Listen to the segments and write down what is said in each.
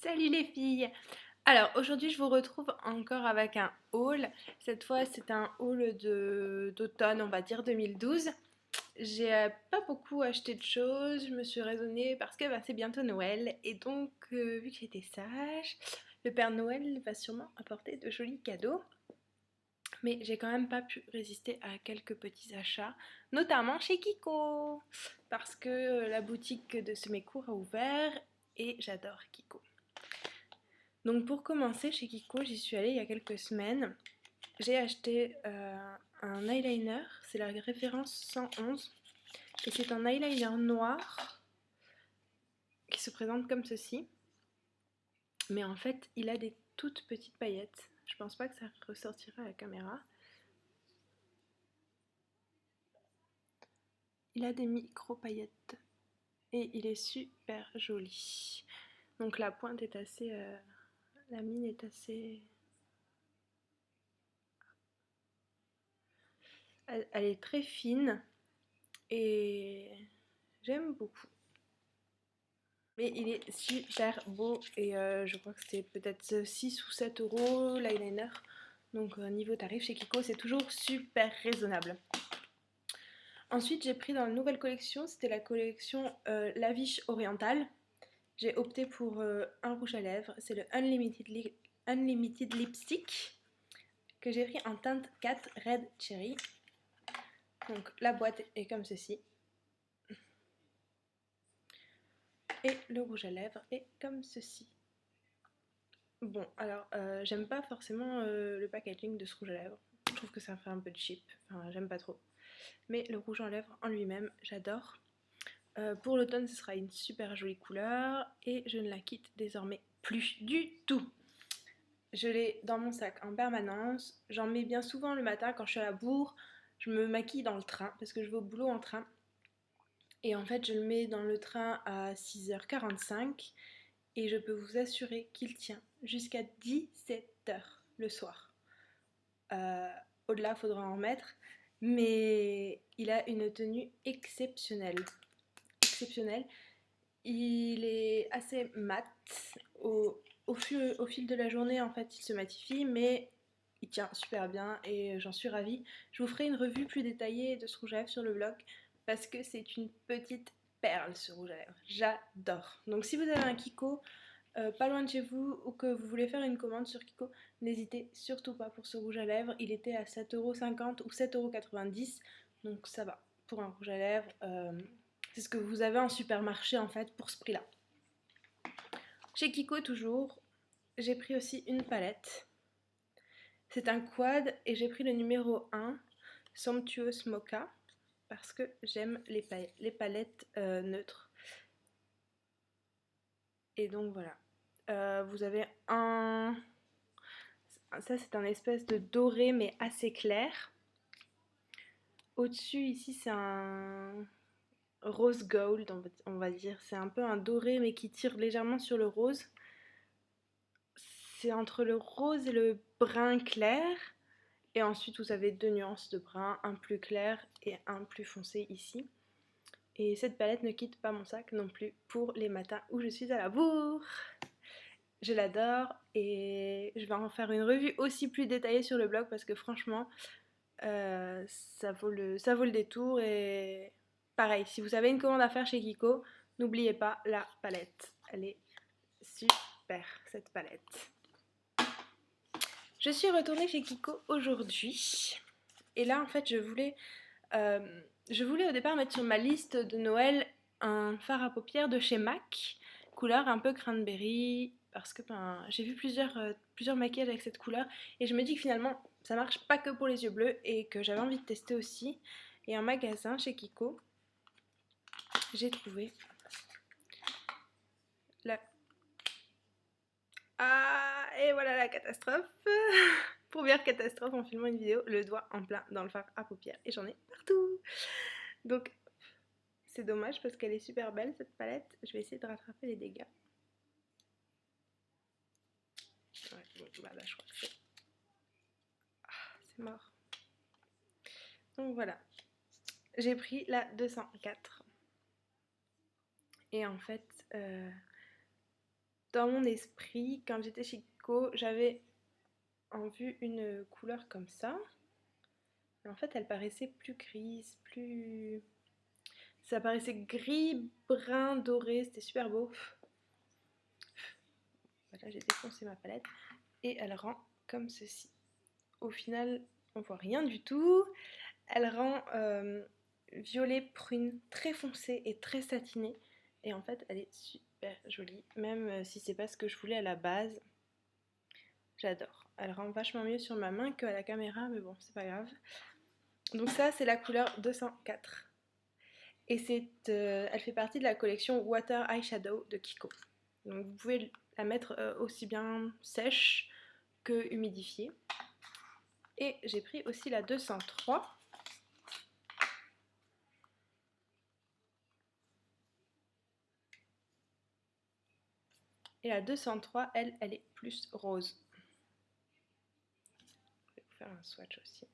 Salut les filles! Alors aujourd'hui je vous retrouve encore avec un haul. Cette fois c'est un haul d'automne, on va dire 2012. J'ai pas beaucoup acheté de choses, je me suis raisonnée parce que c'est bientôt Noël et donc vu que j'étais sage, le Père Noël va sûrement apporter de jolis cadeaux. Mais j'ai quand même pas pu résister à quelques petits achats, notamment chez Kiko, parce que la boutique de Semécourt a ouvert et j'adore Kiko. Donc pour commencer, chez Kiko, j'y suis allée il y a quelques semaines. J'ai acheté un eyeliner, c'est la référence 111. Et c'est un eyeliner noir qui se présente comme ceci. Mais en fait, il a des toutes petites paillettes. Je pense pas que ça ressortira à la caméra. Il a des micro paillettes. Et il est super joli. Donc la pointe est assez... la mine est assez... Elle est très fine. Et j'aime beaucoup. Mais il est super beau et je crois que c'est peut-être 6 ou 7 euros l'eyeliner. Donc niveau tarif chez Kiko c'est toujours super raisonnable. Ensuite j'ai pris dans la nouvelle collection, c'était la collection Lavish Oriental. J'ai opté pour un rouge à lèvres, c'est le Unlimited Lipstick que j'ai pris en teinte 4 Red Cherry. Donc la boîte est comme ceci. Et le rouge à lèvres est comme ceci. Bon, alors j'aime pas forcément le packaging de ce rouge à lèvres. Je trouve que ça fait un peu cheap, enfin j'aime pas trop. Mais le rouge à lèvres en lui-même, j'adore. Pour l'automne, ce sera une super jolie couleur et je ne la quitte désormais plus du tout. Je l'ai dans mon sac en permanence. J'en mets bien souvent le matin quand je suis à la bourre. Je me maquille dans le train parce que je vais au boulot en train. Et en fait, je le mets dans le train à 6h45 et je peux vous assurer qu'il tient jusqu'à 17h le soir. Au-delà, il faudra en mettre, mais il a une tenue exceptionnelle. Exceptionnelle. Il est assez mat. Au fil de la journée, en fait, il se matifie, mais il tient super bien et j'en suis ravie. Je vous ferai une revue plus détaillée de ce rouge à lèvres sur le blog parce que c'est une petite perle ce rouge à lèvres. J'adore. Donc si vous avez un Kiko pas loin de chez vous ou que vous voulez faire une commande sur Kiko, n'hésitez surtout pas pour ce rouge à lèvres. Il était à 7,50 € ou 7,90 €, donc ça va. Pour un rouge à lèvres, c'est ce que vous avez en supermarché en fait pour ce prix-là. Chez Kiko toujours, j'ai pris aussi une palette. C'est un quad et j'ai pris le numéro 1, Sumptuous Mocha, parce que j'aime les palettes neutres. Et donc voilà. Vous avez un... Ça c'est un espèce de doré mais assez clair. Au-dessus ici c'est un rose gold on va dire. C'est un peu un doré mais qui tire légèrement sur le rose. C'est entre le rose et le brun clair. Et ensuite vous avez deux nuances de brun, un plus clair et un plus foncé ici. Et cette palette ne quitte pas mon sac non plus pour les matins où je suis à la bourre. Je l'adore et je vais en faire une revue aussi plus détaillée sur le blog parce que franchement ça vaut le détour. Et pareil, si vous avez une commande à faire chez Kiko, n'oubliez pas la palette, elle est super cette palette. Je suis retournée chez Kiko aujourd'hui et là en fait je voulais au départ mettre sur ma liste de Noël un fard à paupières de chez MAC, couleur un peu cranberry, parce que j'ai vu plusieurs maquillages avec cette couleur et je me dis que finalement ça marche pas que pour les yeux bleus et que j'avais envie de tester aussi. Et en magasin chez Kiko, j'ai trouvé la... Ah, et voilà la catastrophe. Première catastrophe en filmant une vidéo, le doigt en plein dans le fard à paupières et j'en ai partout. Donc c'est dommage parce qu'elle est super belle cette palette. Je vais essayer de rattraper les dégâts. Ouais, bon, bah là je crois que c'est... Ah, c'est mort. Donc voilà. J'ai pris la 204. Et en fait, dans mon esprit, quand j'étais chez Kiko, j'avais en vue une couleur comme ça. Mais en fait, elle paraissait plus grise, plus... Ça paraissait gris, brun, doré, c'était super beau. Voilà, j'ai défoncé ma palette. Et elle rend comme ceci. Au final, on voit rien du tout. Elle rend violet prune, très foncé et très satiné. Et en fait, elle est super jolie, même si c'est pas ce que je voulais à la base. J'adore. Elle rend vachement mieux sur ma main qu'à la caméra, mais bon, c'est pas grave. Donc ça, c'est la couleur 204. Et elle fait partie de la collection Water Eyeshadow de Kiko. Donc vous pouvez la mettre aussi bien sèche que humidifiée. Et j'ai pris aussi la 203. Et la 203, elle est plus rose. Je vais vous faire un swatch aussi.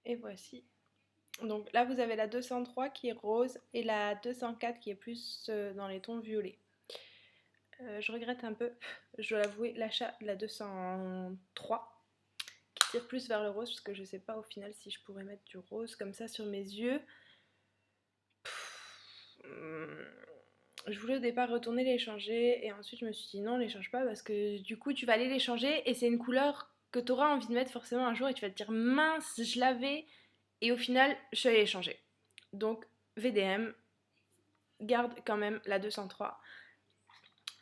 Et voici. Donc là, vous avez la 203 qui est rose et la 204 qui est plus dans les tons violets. Je regrette un peu, je dois l'avouer, l'achat de la 203 qui tire plus vers le rose parce que je sais pas au final si je pourrais mettre du rose comme ça sur mes yeux. Je voulais au départ retourner les changer et ensuite je me suis dit non, les change pas parce que du coup tu vas aller les changer et c'est une couleur que tu auras envie de mettre forcément un jour et tu vas te dire mince, je l'avais et au final je suis allée les changer. Donc VDM, garde quand même la 203.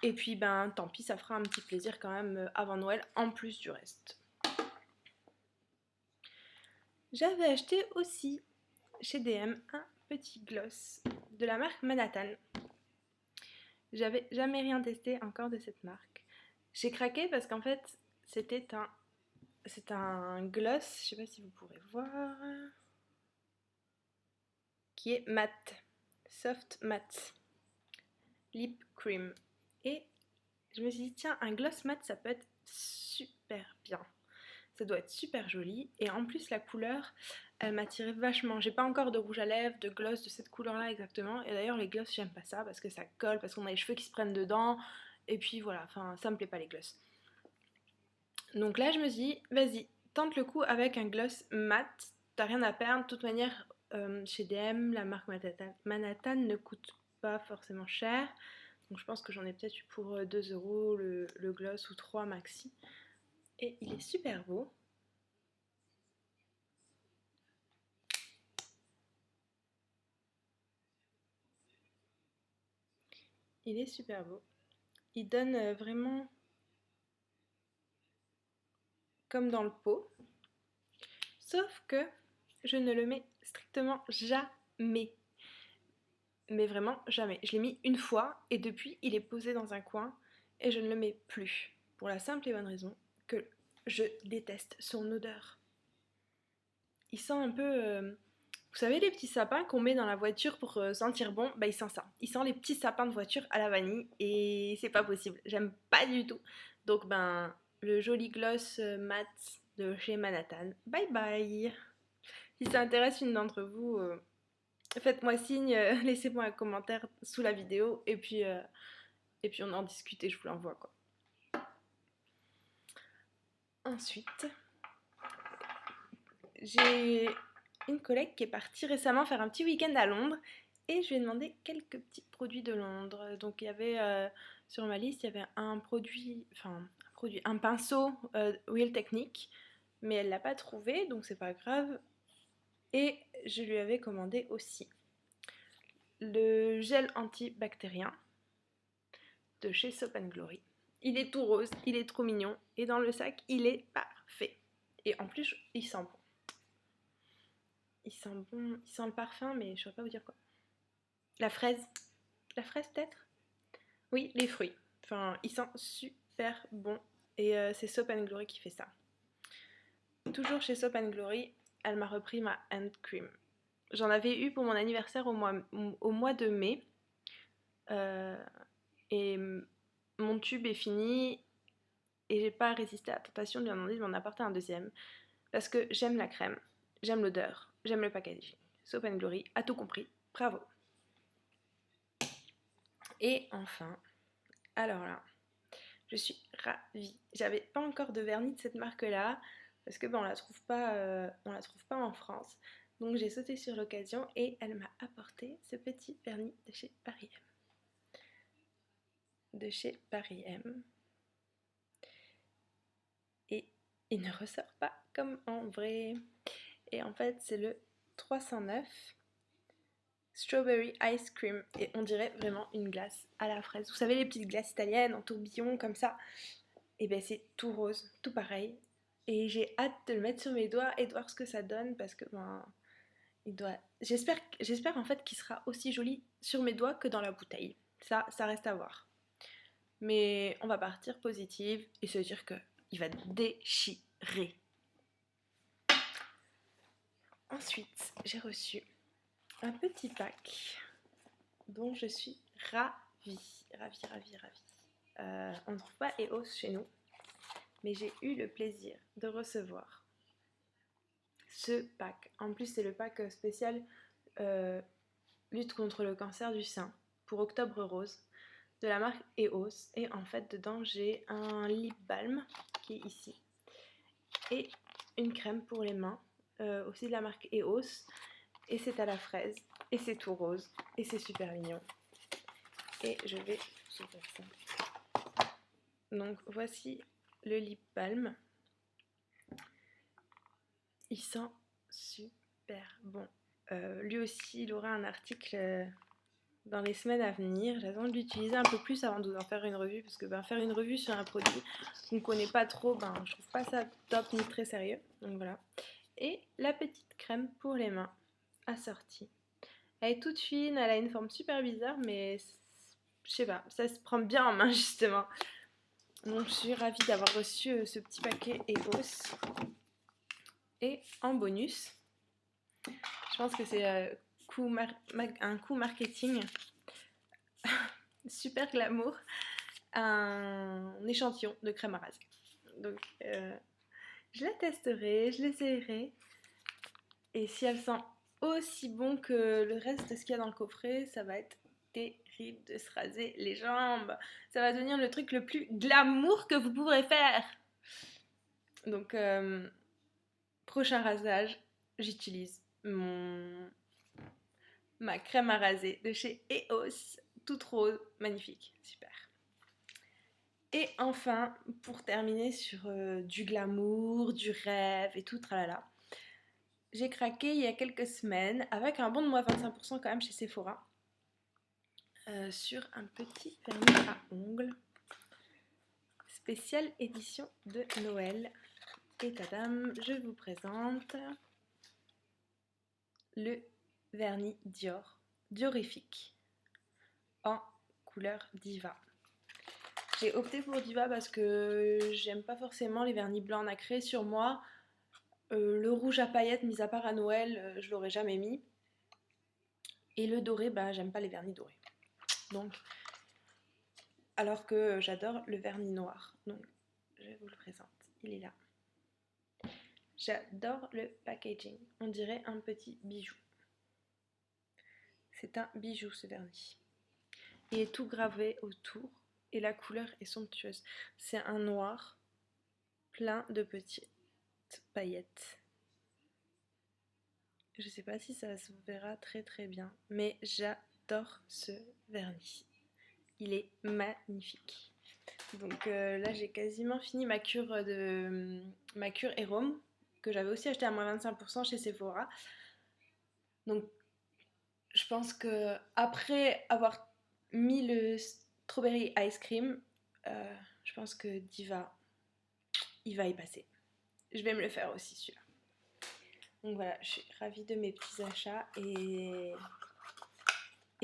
Et puis ben tant pis, ça fera un petit plaisir quand même avant Noël en plus du reste. J'avais acheté aussi chez DM un petit gloss de la marque Manhattan. J'avais jamais rien testé encore de cette marque. J'ai craqué parce qu'en fait c'est un gloss, je sais pas si vous pourrez voir, qui est mat, soft mat, lip cream. Et je me suis dit tiens, un gloss mat ça peut être super bien. Ça doit être super joli et en plus la couleur elle m'attirait vachement. J'ai pas encore de rouge à lèvres, de gloss de cette couleur là exactement et d'ailleurs les gloss j'aime pas ça parce que ça colle, parce qu'on a les cheveux qui se prennent dedans et puis voilà, enfin ça me plaît pas les gloss. Donc là je me suis dit vas-y, tente le coup avec un gloss mat, t'as rien à perdre, de toute manière chez DM la marque Manhattan ne coûte pas forcément cher, donc je pense que j'en ai peut-être eu pour 2€ le gloss ou 3 maxi. Et il est super beau. Il est super beau. Il donne vraiment comme dans le pot. Sauf que je ne le mets strictement jamais. Mais vraiment jamais. Je l'ai mis une fois et depuis il est posé dans un coin et je ne le mets plus. Pour la simple et bonne raison que je déteste son odeur. Il sent un peu... vous savez les petits sapins qu'on met dans la voiture pour sentir bon? Bah il sent ça. Il sent les petits sapins de voiture à la vanille et c'est pas possible. J'aime pas du tout. Donc ben le joli gloss mat de chez Manhattan. Bye bye. Si ça intéresse une d'entre vous, faites-moi signe, laissez-moi un commentaire sous la vidéo et puis on en discute et je vous l'envoie quoi. Ensuite, j'ai une collègue qui est partie récemment faire un petit week-end à Londres et je lui ai demandé quelques petits produits de Londres. Donc il y avait sur ma liste, il y avait un pinceau Real Technique, mais elle l'a pas trouvé, donc c'est pas grave. Et je lui avais commandé aussi le gel antibactérien de chez Soap & Glory. Il est tout rose, il est trop mignon et dans le sac, il est parfait. Et en plus, il sent bon. Il sent bon, il sent le parfum, mais je ne saurais pas vous dire quoi. La fraise peut-être? Oui, les fruits. Enfin, il sent super bon. Et c'est Soap & Glory qui fait ça. Toujours chez Soap & Glory, elle m'a repris ma hand cream. J'en avais eu pour mon anniversaire au mois de mai. Et mon tube est fini et j'ai pas résisté à la tentation de lui demander de m'en apporter un deuxième parce que j'aime la crème. j'aime l'odeur, j'aime le packaging. Soap & Glory a tout compris, bravo. Et enfin, alors là, je suis ravie. J'avais pas encore de vernis de cette marque-là parce que on la trouve pas en France. Donc j'ai sauté sur l'occasion et elle m'a apporté ce petit vernis de chez Paris M. De chez Paris M. Et il ne ressort pas comme en vrai. Et en fait, c'est le 309 Strawberry Ice Cream. Et on dirait vraiment une glace à la fraise. Vous savez, les petites glaces italiennes en tourbillon comme ça. Et bien c'est tout rose, tout pareil. Et j'ai hâte de le mettre sur mes doigts et de voir ce que ça donne parce que j'espère en fait qu'il sera aussi joli sur mes doigts que dans la bouteille. Ça reste à voir. Mais on va partir positive et se dire que il va déchirer. Ensuite, j'ai reçu un petit pack dont je suis ravie. On ne trouve pas EOS chez nous, mais j'ai eu le plaisir de recevoir ce pack. En plus, c'est le pack spécial lutte contre le cancer du sein pour Octobre Rose de la marque EOS. Et en fait, dedans, j'ai un lip balm qui est ici et une crème pour les mains aussi de la marque EOS. Et c'est à la fraise et c'est tout rose et c'est super mignon. Et je vais ouvrir ça. Donc voici le lip balm. Il sent super bon. Lui aussi, il aura un article dans les semaines à venir. J'attends de l'utiliser un peu plus avant de vous en faire une revue. Parce que faire une revue sur un produit qu'on ne connaît pas trop, je trouve pas ça top ni très sérieux. Donc voilà. Et la petite crème pour les mains assortie. Elle est toute fine, elle a une forme super bizarre, mais je sais pas, ça se prend bien en main justement. Donc je suis ravie d'avoir reçu ce petit paquet EOS. Et en bonus, je pense que c'est un coup marketing super glamour, un échantillon de crème à raser. Donc je la testerai, je l'essayerai. Et si elle sent aussi bon que le reste de ce qu'il y a dans le coffret, ça va être terrible de se raser les jambes. Ça va devenir le truc le plus glamour que vous pourrez faire. Donc prochain rasage, j'utilise ma crème à raser de chez EOS, toute rose, magnifique, super. Et enfin, pour terminer sur du glamour, du rêve et tout, tralala, j'ai craqué il y a quelques semaines avec un bon de moins 25% quand même chez Sephora sur un petit vernis à ongles spéciale édition de Noël. Et tadam, je vous présente le vernis Dior Diorifique en couleur Diva. J'ai opté pour Diva parce que j'aime pas forcément les vernis blancs nacrés sur moi. Le rouge à paillettes, mis à part à Noël, je l'aurais jamais mis. Et le doré, j'aime pas les vernis dorés. Donc, alors que j'adore le vernis noir. Donc, je vous le présente. Il est là. J'adore le packaging. On dirait un petit bijou. C'est un bijou ce vernis. Il est tout gravé autour et la couleur est somptueuse. C'est un noir plein de petites paillettes. Je sais pas si ça se verra très très bien, mais j'adore ce vernis. Il est magnifique. Donc là j'ai quasiment fini ma cure Héroum que j'avais aussi acheté à moins 25% chez Sephora. Donc je pense que après avoir mis le strawberry ice cream, je pense que Diva, il va y passer. Je vais me le faire aussi celui-là. Donc voilà, je suis ravie de mes petits achats et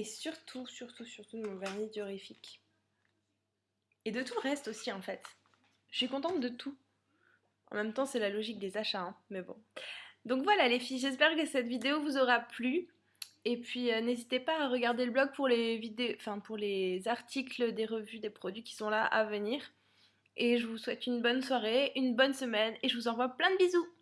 surtout de mon vernis diorifique. Et de tout le reste aussi en fait. Je suis contente de tout. En même temps, c'est la logique des achats, hein, mais bon. Donc voilà les filles, j'espère que cette vidéo vous aura plu. Et puis n'hésitez pas à regarder le blog pour les vidéos, pour les articles des revues des produits qui sont là à venir. Et je vous souhaite une bonne soirée, une bonne semaine et je vous envoie plein de bisous.